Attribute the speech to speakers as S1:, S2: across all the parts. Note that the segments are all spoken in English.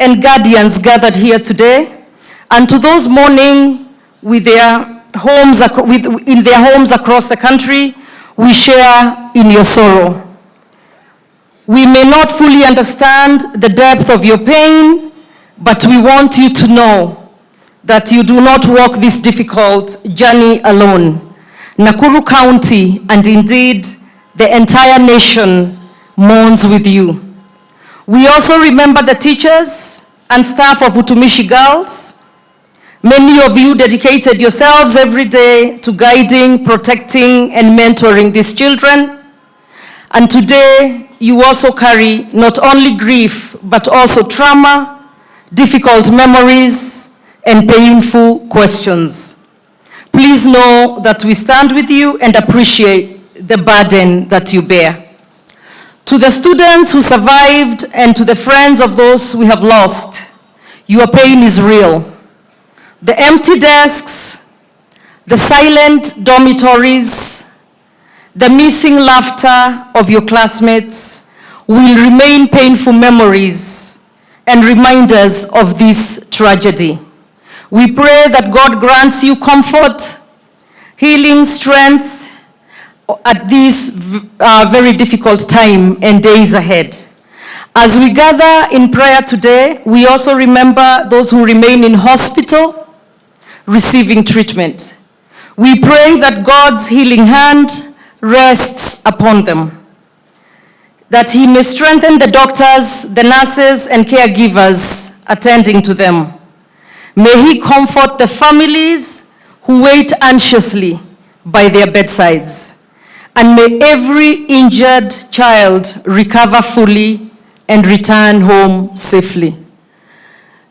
S1: and guardians gathered here today, and to those mourning with their homes, in their homes across the country, we share in your sorrow. We may not fully understand the depth of your pain, but we want you to know that you do not walk this difficult journey alone. Nakuru County, and indeed the entire nation, mourns with you. We also remember the teachers and staff of Utumishi Girls. Many of you dedicated yourselves every day to guiding, protecting, and mentoring these children. And today, you also carry not only grief, but also trauma, difficult memories, and painful questions. Please know that we stand with you and appreciate the burden that you bear. To the students who survived and to the friends of those we have lost, your pain is real. The empty desks, the silent dormitories, the missing laughter of your classmates will remain painful memories and reminders of this tragedy. We pray that God grants you comfort, healing, strength at this very difficult time and days ahead. As we gather in prayer today, we also remember those who remain in hospital receiving treatment. We pray that God's healing hand rests upon them, that He may strengthen the doctors, the nurses, and caregivers attending to them. May He comfort the families who wait anxiously by their bedsides. And may every injured child recover fully and return home safely.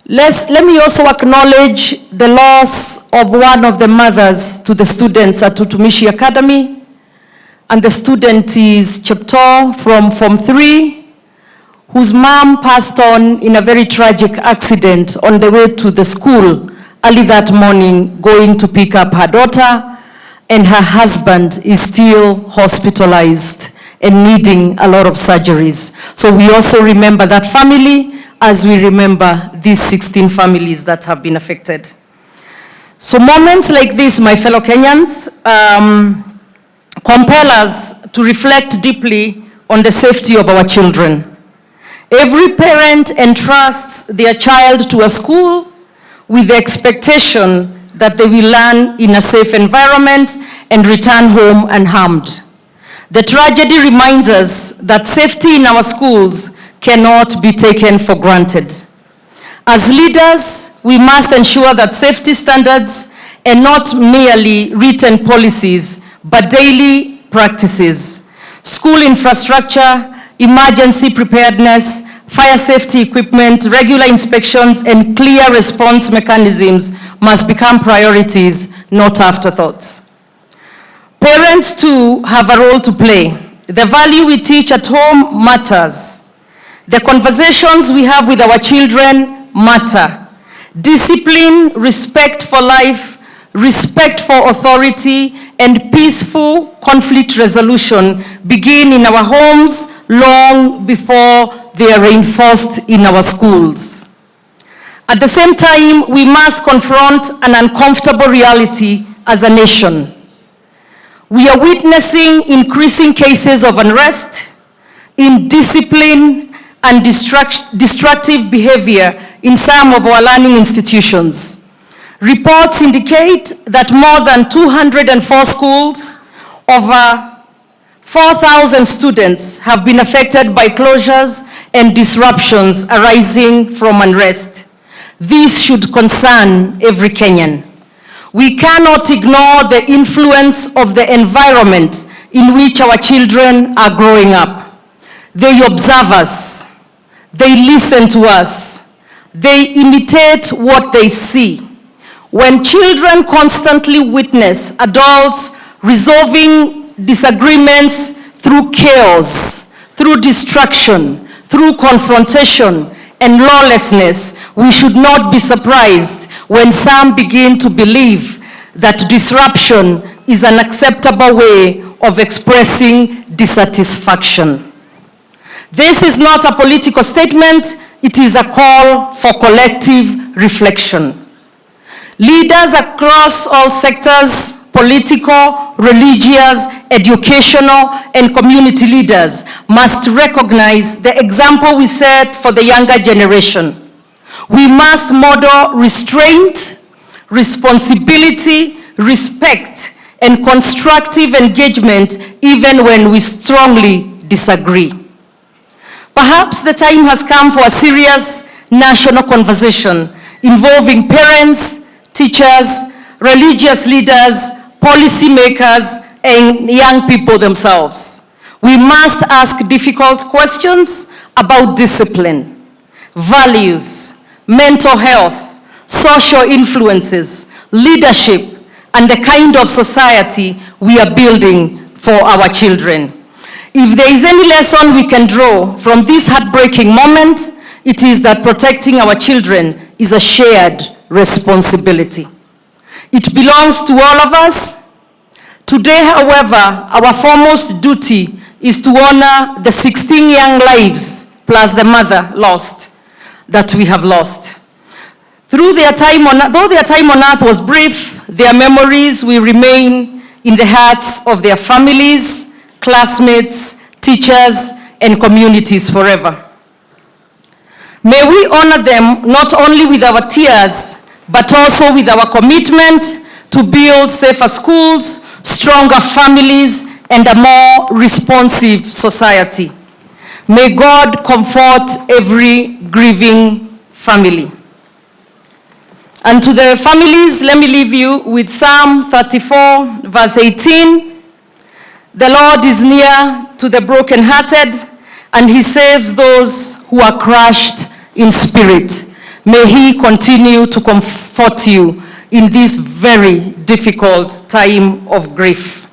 S1: Let me also acknowledge the loss of one of the mothers to the students at Utumishi Academy, and the student is Chequetv from Form 3, whose mom passed on in a very tragic accident on the way to the school early that morning, going to pick up her daughter, and her husband is still hospitalized and needing a lot of surgeries. So we also remember that family as we remember these 16 families that have been affected. So moments like this, my fellow Kenyans, compel us to reflect deeply on the safety of our children. Every parent entrusts their child to a school with the expectation that they will learn in a safe environment and return home unharmed. The tragedy reminds us that safety in our schools cannot be taken for granted. As leaders, we must ensure that safety standards are not merely written policies, but daily practices. School infrastructure, emergency preparedness, fire safety equipment, regular inspections, and clear response mechanisms must become priorities, not afterthoughts. Parents too have a role to play. The value we teach at home matters. The conversations we have with our children matter. Discipline, respect for life, respect for authority, and peaceful conflict resolution begin in our homes long before they are reinforced in our schools. At the same time, we must confront an uncomfortable reality as a nation. We are witnessing increasing cases of unrest, indiscipline, and destructive behavior in some of our learning institutions. Reports indicate that more than 204 schools, over 4,000 students have been affected by closures and disruptions arising from unrest. This should concern every Kenyan. We cannot ignore the influence of the environment in which our children are growing up. They observe us. They listen to us. They imitate what they see. When children constantly witness adults resolving disagreements through chaos, through distraction, through confrontation and lawlessness, we should not be surprised when some begin to believe that disruption is an acceptable way of expressing dissatisfaction. This is not a political statement, it is a call for collective reflection. Leaders across all sectors, political, religious, educational, and community leaders must recognize the example we set for the younger generation. We must model restraint, responsibility, respect, and constructive engagement even when we strongly disagree. Perhaps the time has come for a serious national conversation involving parents, teachers, religious leaders, policymakers, and young people themselves. We must ask difficult questions about discipline, values, mental health, social influences, leadership, and the kind of society we are building for our children. If there is any lesson we can draw from this heartbreaking moment, it is that protecting our children is a shared responsibility. It belongs to all of us. Today, however, our foremost duty is to honor the 16 young lives plus the mother lost that we have lost. Though their time on earth was brief, their memories will remain in the hearts of their families, classmates, teachers, and communities forever. May we honor them not only with our tears, but also with our commitment to build safer schools, stronger families, and a more responsive society. May God comfort every grieving family. And to the families, let me leave you with Psalm 34, verse 18. The Lord is near to the brokenhearted, and he saves those who are crushed in spirit. May he continue to comfort you in this very difficult time of grief.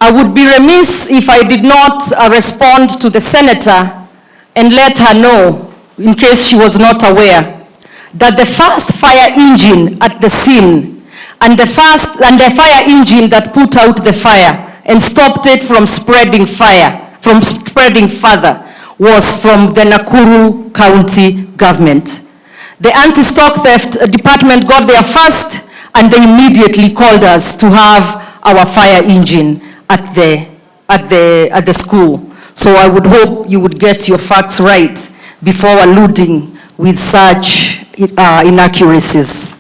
S1: I would be remiss if I did not respond to the senator and let her know, in case she was not aware, that the first fire engine at the scene and the fire engine that put out the fire and stopped it from spreading further was from the Nakuru County government. The anti-stock theft department got there first, and they immediately called us to have our fire engine at the school. So I would hope you would get your facts right before alluding with such inaccuracies.